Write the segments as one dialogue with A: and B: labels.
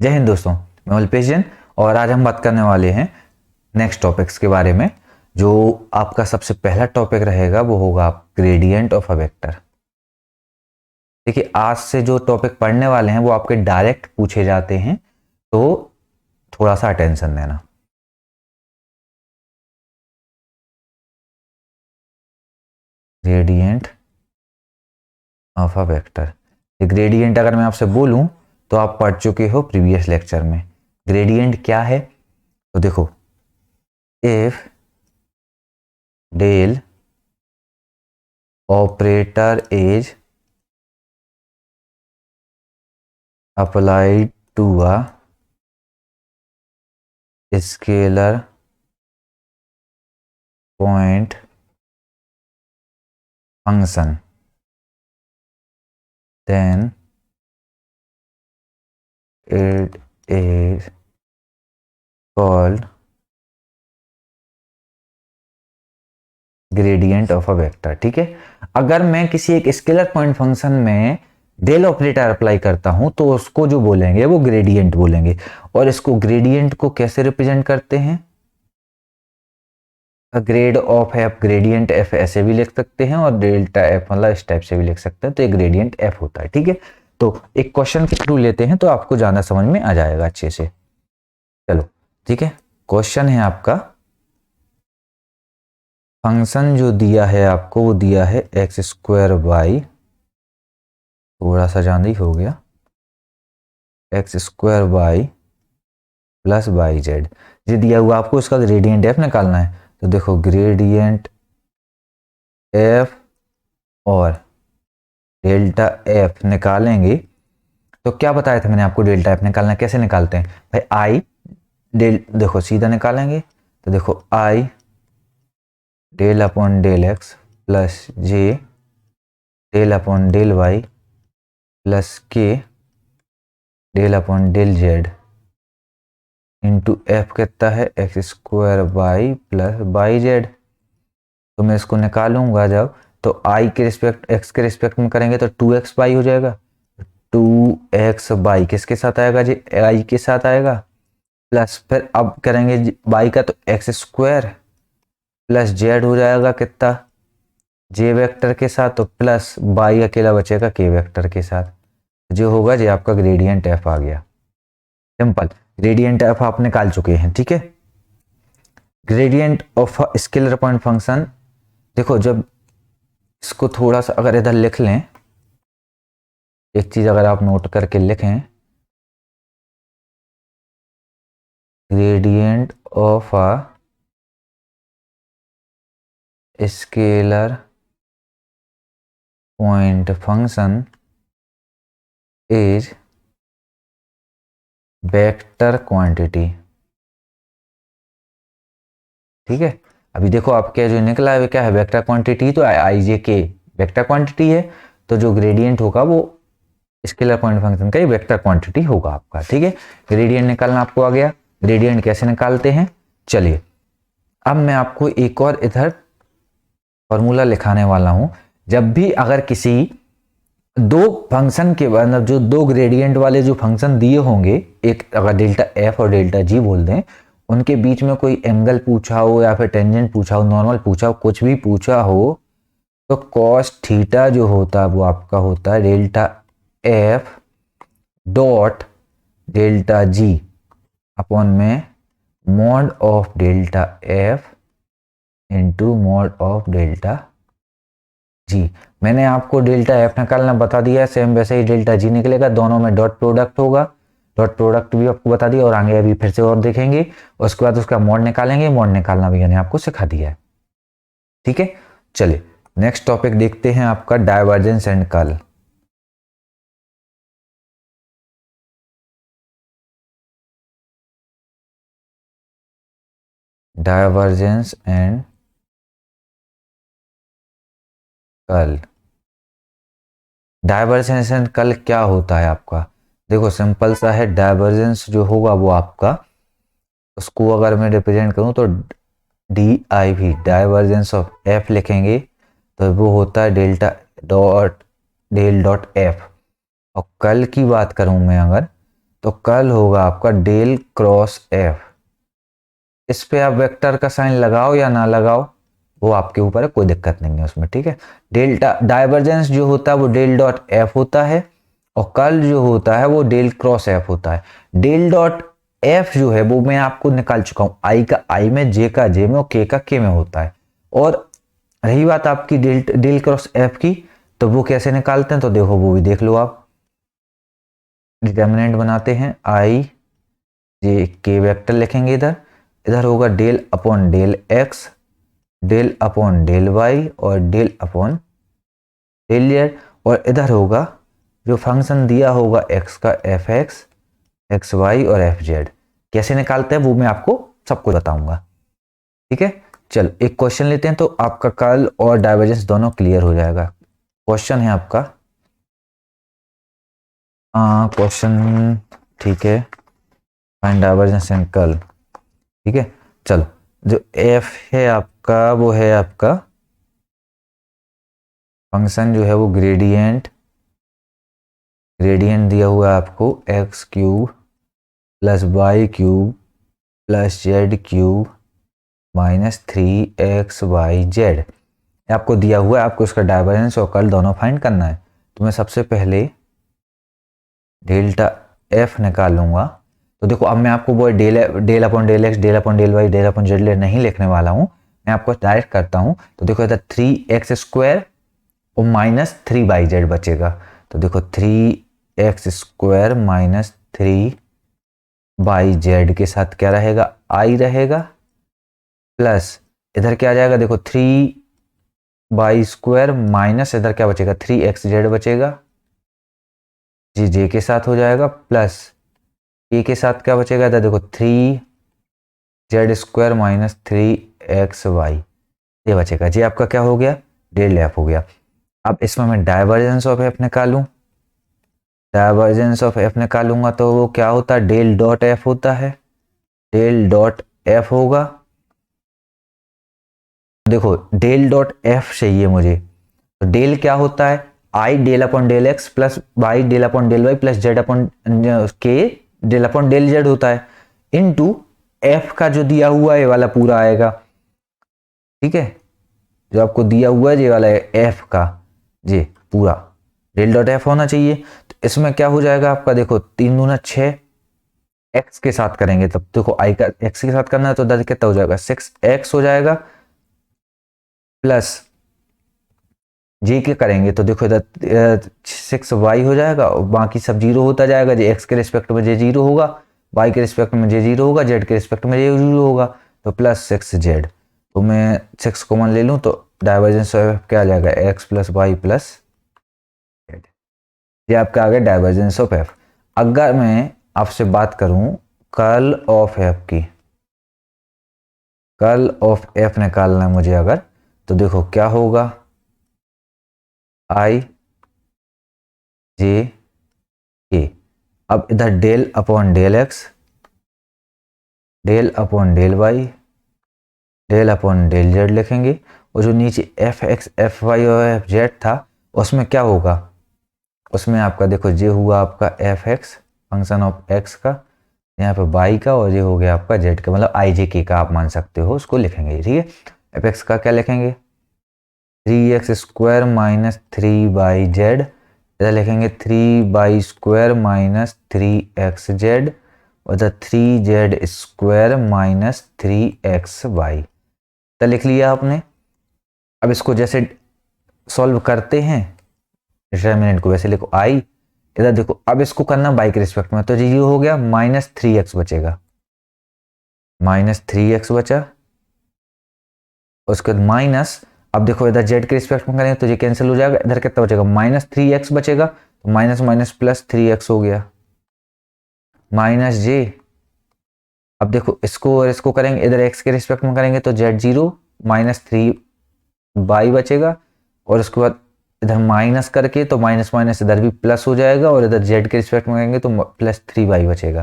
A: जय हिंद दोस्तों, मैं अल्पेश जैन और आज हम बात करने वाले हैं नेक्स्ट टॉपिक्स के बारे में। जो आपका सबसे पहला टॉपिक रहेगा वो होगा ग्रेडियंट ऑफ अ वेक्टर। देखिए, आज से जो टॉपिक पढ़ने वाले हैं वो आपके डायरेक्ट पूछे जाते हैं, तो थोड़ा सा अटेंशन देना। Gradient of a vector, gradient अगर मैं आपसे बोलूं तो आप पढ़ चुके हो प्रीवियस लेक्चर में। ग्रेडियंट क्या है? तो देखो, if del operator is applied to a scalar point function, then it is called gradient of a vector. ठीक है, अगर मैं किसी एक स्केलर पॉइंट फंक्शन में डेल ऑपरेटर अप्लाई करता हूं तो उसको जो बोलेंगे वो ग्रेडियंट बोलेंगे। और इसको ग्रेडियंट को कैसे रिप्रेजेंट करते हैं? Grade of F, gradient F ऐसे भी लिख सकते हैं और डेल्टा एफ मतलब इस टाइप से भी लिख सकते हैं, तो ये ग्रेडियंट एफ होता है। ठीक है, तो एक क्वेश्चन के थ्रू लेते हैं तो आपको ज्यादा समझ में आ जाएगा अच्छे से। चलो ठीक है, क्वेश्चन है आपका, फंक्शन जो दिया है आपको वो दिया है एक्स स्क्वायर वाई, थोड़ा सा ज्यादा ही हो गया, x square y plus y z, ये दिया हुआ आपको, इसका ग्रेडियंट एफ निकालना है। तो देखो, ग्रेडियंट एफ और डेल्टा एफ निकालेंगे तो क्या बताया था मैंने आपको, डेल्टा एफ निकालना कैसे निकालते हैं भाई? आई डेल, देखो सीधा निकालेंगे तो देखो i del upon del x plus j del upon del y plus k del upon del z into f कितना है, x square y plus y z. तो मैं इसको निकालूंगा जब, तो आई के रिस्पेक्ट एक्स के रिस्पेक्ट में करेंगे तो 2x वाई हो जाएगा। 2x वाई किसके साथ आएगा जी? आई के साथ आएगा। प्लस फिर अब करेंगे वाई का तो एक्स स्क्वायर प्लस जेड हो जाएगा कितना, जे वेक्टर के साथ, तो प्लस वाई अकेला बचेगा के वेक्टर के साथ। जो होगा जी आपका ग्रेडियंट एफ आ गया। सिंपल, ग्रेडियंट एफ आप निकाल चुके हैं। ठीक है, gradient of scalar point function, देखो जब इसको थोड़ा सा अगर इधर लिख लें, एक चीज अगर आप नोट करके लिखें, gradient of a scalar point function is vector quantity. ठीक है, अभी देखो आपके जो निकला है क्या है, वेक्टर क्वांटिटी। तो आई जे के वेक्टर क्वांटिटी है, तो जो ग्रेडियंट होगा वो स्केलर पॉइंट फंक्शन का ही वेक्टर क्वांटिटी होगा आपका। ठीक है, ग्रेडियंट निकालना आपको आ गया। ग्रेडियंट कैसे निकालते हैं, चलिए अब मैं आपको एक और इधर फॉर्मूला लिखाने वाला हूं। जब भी अगर किसी दो फंक्शन के मतलब जो दो ग्रेडियंट वाले जो फंक्शन दिए होंगे, एक अगर डेल्टा एफ और डेल्टा जी बोल दें, उनके बीच में कोई एंगल पूछा हो या फिर टेंजेंट पूछा हो, नॉर्मल पूछा हो, कुछ भी पूछा हो, तो कॉस थीटा जो होता है वो आपका होता है delta f dot delta g upon में mod of delta f into mod of delta g. मैंने आपको डेल्टा एफ निकालना बता दिया है, सेम वैसे ही डेल्टा जी निकलेगा, दोनों में डॉट प्रोडक्ट होगा। डॉट प्रोडक्ट भी आपको बता दिया और आगे अभी फिर से और देखेंगे। उसके बाद उसका मॉड निकालेंगे, मॉड निकालना भी मैंने आपको सिखा दिया है। ठीक है, चलिए नेक्स्ट टॉपिक देखते हैं आपका divergence and curl. Divergence and curl, divergence and curl क्या होता है आपका? देखो सिंपल सा है, डाइवर्जेंस जो होगा वो आपका, उसको अगर मैं रिप्रेजेंट करूं तो D I V divergence of F लिखेंगे तो वो होता है delta dot del dot F. और कर्ल की बात करूं मैं अगर, तो कर्ल होगा आपका डेल क्रॉस एफ। इस पे आप वेक्टर का साइन लगाओ या ना लगाओ वो आपके ऊपर है, कोई दिक्कत नहीं है उसमें, ठीक है। डेल्टा डाइवर्जेंस जो होता है वो डेल डॉट एफ होता है और कर्ल जो होता है वो डेल क्रॉस एफ होता है। डेल डॉट एफ जो है वो मैं आपको निकाल चुका हूं, आई का आई में, जे का जे में और के का के में होता है। और रही बात आपकी डेल क्रॉस एफ की, तो वो कैसे निकालते हैं तो देखो वो भी देख लो आप। डिटर्मिनेंट बनाते हैं, आई जे के वेक्टर लिखेंगे इधर, इधर होगा del upon del x, del upon del y और डेल अपॉन डेल जेड, और इधर होगा जो फंक्शन दिया होगा एक्स का एफ एक्स, एक्स वाई और एफ जेड। कैसे निकालते हैं वो मैं आपको सब कुछ बताऊंगा, ठीक है। चल एक क्वेश्चन लेते हैं तो आपका कर्ल और डाइवर्जेंस दोनों क्लियर हो जाएगा। क्वेश्चन है आपका, क्वेश्चन ठीक है, फाइंड डाइवर्जेंस एंड कर्ल, ठीक है। चलो जो एफ है आपका वो है आपका फंक्शन जो है वो ग्रेडियंट, ग्रेडियंट दिया हुआ है आपको x cube plus y cube plus z cube minus 3xyz आपको दिया हुआ है। आपको इसका डाइवर्जेंस और कर्ल दोनों फाइंड करना है। तो मैं सबसे पहले डेल्टा एफ निकालूंगा। तो देखो अब मैं आपको वो del upon del x, del upon del y, del upon z नहीं लिखने वाला हूँ, मैं आपको डायरेक्ट करता हूँ। तो देखो इधर 3x² और माइनस 3yz बचेगा। तो देखो 3x² माइनस 3yz के साथ क्या रहेगा, आई रहेगा, प्लस इधर क्या आ जाएगा, देखो 3y² माइनस इधर क्या बचेगा 3xz बचेगा, जी जे के साथ हो जाएगा, प्लस के साथ क्या बचेगा, इधर देखो 3z² माइनस 3xy ये बचेगा। जी आपका क्या हो गया, डेल एफ हो गया। अब इसमें मैं डाइवर्जेंस ऑफ एफ निकालूं, डाइवर्जेंस ऑफ एफ निकालूंगा तो वो क्या होता है, डेल डॉट एफ होता है, डेल डॉट एफ होगा। देखो डेल डॉट एफ चाहिए मुझे, तो डेल क्या होता है, i del upon del x plus y del upon del y plus z upon k del upon del z होता है, इनटू एफ का जो दिया हुआ है ये वाला पूरा आएगा, ठीक है। जो आपको दिया हुआ है ये वाला है एफ का, जी पूरा डेल डॉट एफ होना चाहिए। तो इसमें क्या हो जाएगा आपका, देखो 3 दूना 6, एक्स के साथ करेंगे तब देखो आई का एक्स के साथ करना है तो दादा कितना हो जाएगा 6x हो जाएगा, प्लस जे के करेंगे तो देखो इधर 6y हो जाएगा और बाकी सब जीरो होता जाएगा। जे एक्स के रिस्पेक्ट में जे जीरो होगा, वाई के रिस्पेक्ट में जे जीरो होगा, जेड के रिस्पेक्ट में जे जीरो होगा, तो प्लस 6z। तो मैं 6 कॉमन ले लूँ तो डाइवर्जेंस ऑफ क्या आ जाएगा, x plus y plus z. ये आपका आ गया डाइवर्जेंस ऑफ एफ। अगर मैं आपसे बात करूं कर्ल ऑफ एफ की, कर्ल ऑफ एफ निकालना है मुझे अगर, तो देखो क्या होगा, आई जे के, अब इधर del upon del x, del upon del y, del upon del z लिखेंगे, और जो नीचे एफ एक्स एफ वाई और एफ जेड था उसमें क्या होगा, उसमें आपका देखो जे हुआ आपका F x function of x का, यहाँ पे वाई का, और ये हो गया आपका जेड का, मतलब आई जे के का आप मान सकते हो, उसको लिखेंगे, ठीक है। एफ एक्स का क्या लिखेंगे 3x² माइनस 3yz, इधर लिखेंगे 3y² माइनस 3xz, और इधर 3z² माइनस 3xy। तो लिख लिया आपने। अब इसको जैसे सॉल्व करते हैं डिटर्मिनेंट को वैसे लिखो आई, इधर देखो अब इसको करना बाई के रिस्पेक्ट में, तो ये हो गया माइनस 3x बचेगा, माइनस 3x बचा, उसके बाद माइनस, अब देखो इधर जेड के रिस्पेक्ट में करेंगे तो ये कैंसिल हो जाएगा, इधर कितना बचेगा माइनस 3x बचेगा, तो माइनस माइनस प्लस 3x हो गया, माइनस जे। अब देखो इसको और इसको करेंगे, इधर x के रिस्पेक्ट में करेंगे तो जेड जीरो माइनस 3y बचेगा, और उसके बाद इधर माइनस करके तो माइनस माइनस इधर भी प्लस हो जाएगा, और इधर जेड के रिस्पेक्ट में करेंगे तो प्लस 3y बचेगा,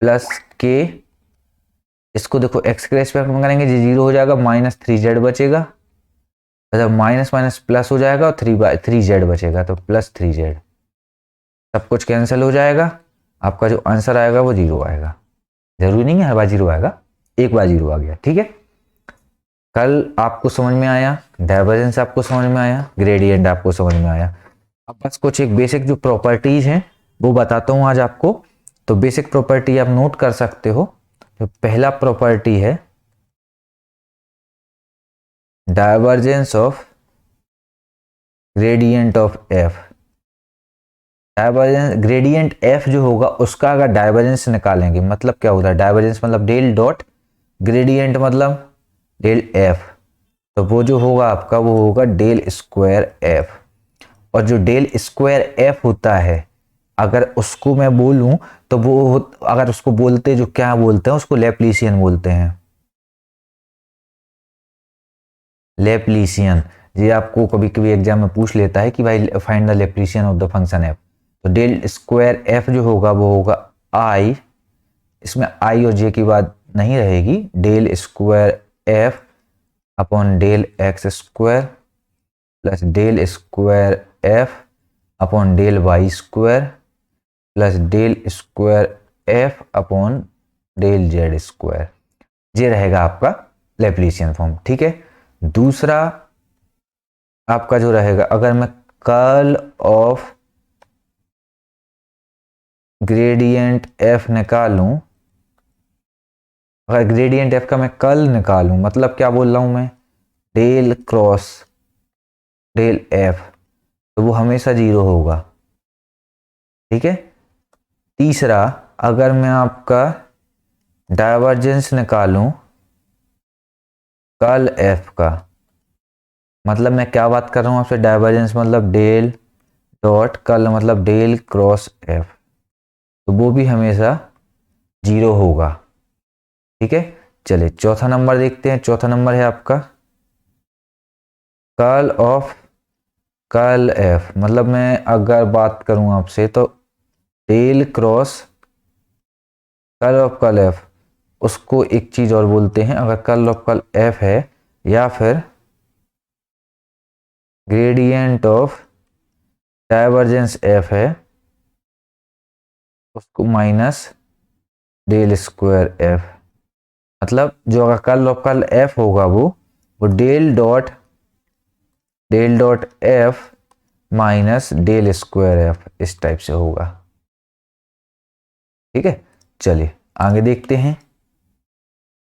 A: प्लस के, इसको देखो x के रिस्पेक्ट में करेंगे ये जीरो हो जाएगा, माइनस 3z बचेगा, इधर माइनस माइनस प्लस हो जाएगा और 3z बचेगा, तो प्लस 3z, सब कुछ कैंसिल हो जाएगा। आपका जो आंसर आएगा वो 0 आएगा। जरूरी नहीं है हर बार 0 आएगा, एक बार 0 आ गया, ठीक है। कल आपको समझ में आया, डाइवर्जेंस आपको समझ में आया, ग्रेडियंट आपको समझ में आया। अब बस कुछ एक बेसिक जो प्रॉपर्टीज हैं वो बताता हूं आज आपको। तो बेसिक प्रॉपर्टी आप नोट कर सकते हो। तो पहला प्रॉपर्टी है divergence of gradient of F. Divergence gradient F जो होगा उसका अगर डाइवर्जेंस निकालेंगे, मतलब क्या होता है, डाइवर्जेंस मतलब डेल डॉट ग्रेडियंट मतलब डेल एफ। तो वो जो होगा आपका वो होगा डेल स्क्वायर एफ। और जो डेल स्क्वायर एफ होता है अगर उसको मैं बोलूं तो वो अगर उसको बोलते जो क्या बोलते हैं उसको लैप्लासियन बोलते हैं। लैप्लासियन, ये आपको कभी कभी एग्जाम में पूछ लेता है कि भाई find the Laplacian of the function F. तो डेल स्क्वायर एफ जो होगा वो होगा आई, इसमें आई और जे की बात नहीं रहेगी, del square F upon del x square plus del square F upon del y square plus del square F upon del z square. ये रहेगा आपका लैप्लासियन फॉर्म, ठीक है। दूसरा आपका जो रहेगा, अगर मैं कर्ल ऑफ ग्रेडियंट एफ निकालूं, अगर ग्रेडियंट एफ का मैं कर्ल निकालूं मतलब क्या बोल रहा हूं मैं, डेल क्रॉस डेल एफ, तो वो हमेशा 0 होगा, ठीक है। तीसरा, अगर मैं आपका डाइवर्जेंस निकालूं कर्ल एफ का, मतलब मैं क्या बात कर रहा हूं आपसे, डाइवर्जेंस मतलब डेल डॉट कर्ल मतलब डेल क्रॉस एफ, तो वो भी हमेशा 0 होगा, ठीक है। चलिए चौथा नंबर देखते हैं। चौथा नंबर है आपका कर्ल ऑफ कर्ल एफ, मतलब मैं अगर बात करूं आपसे तो del cross curl of curl F, उसको एक चीज और बोलते हैं, अगर कर्ल ऑफ कर्ल एफ है या फिर ग्रेडियंट ऑफ डाइवर्जेंस एफ है, उसको माइनस डेल स्क्वायर एफ, मतलब जो अगर कर्ल ऑफ कर्ल एफ होगा वो del dot F minus del square F इस टाइप से होगा, ठीक है। चलिए आगे देखते हैं।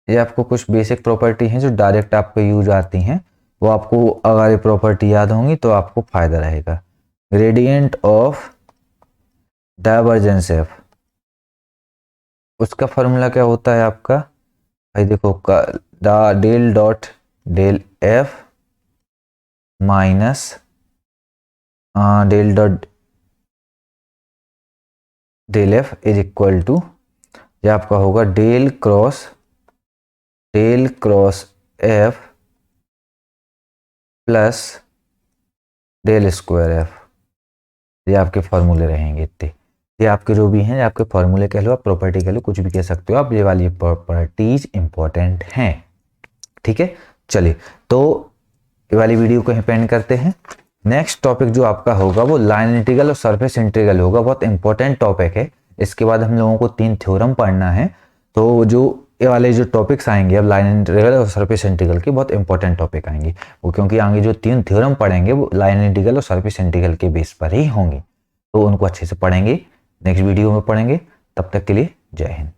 A: ये आपको कुछ बेसिक प्रॉपर्टी हैं जो डायरेक्ट आपको यूज आती हैं, वो आपको अगर ये प्रॉपर्टी याद होंगी तो आपको फायदा रहेगा। ग्रेडियंट ऑफ डाइवर्जेंस एफ, उसका फॉर्मूला क्या होता है आपका, भाई देखो del dot del F minus del dot del F is equal to, ये आपका होगा del cross F plus del square F. ये आपके फॉर्मूले रहेंगे इतने, ये आपके जो भी हैं, आपके फॉर्मूले कह लो, आप प्रॉपर्टी कह लो, कुछ भी कह सकते हो आप, ये वाली प्रॉपर्टीज इंपॉर्टेंट हैं, ठीक है। चलिए तो ये वाली वीडियो को पेंड करते हैं। नेक्स्ट टॉपिक जो आपका होगा वो लाइन इंटीग्रल और सरफेस इंटीग्रल होगा, बहुत इंपॉर्टेंट टॉपिक है। इसके बाद हम लोगों को 3 थ्योरम पढ़ना है, तो जो ये वाले जो टॉपिक्स आएंगे अब लाइन इंटीग्रल और सरफेस इंटीग्रल के, बहुत इंपॉर्टेंट टॉपिक आएंगे वो, क्योंकि आगे जो 3 थ्योरम पढ़ेंगे वो लाइन इंटीग्रल और सरफेस इंटीग्रल के बेस पर ही होंगे, तो उनको अच्छे से पढ़ेंगे, नेक्स्ट वीडियो में पढ़ेंगे। तब तक के लिए जय हिंद।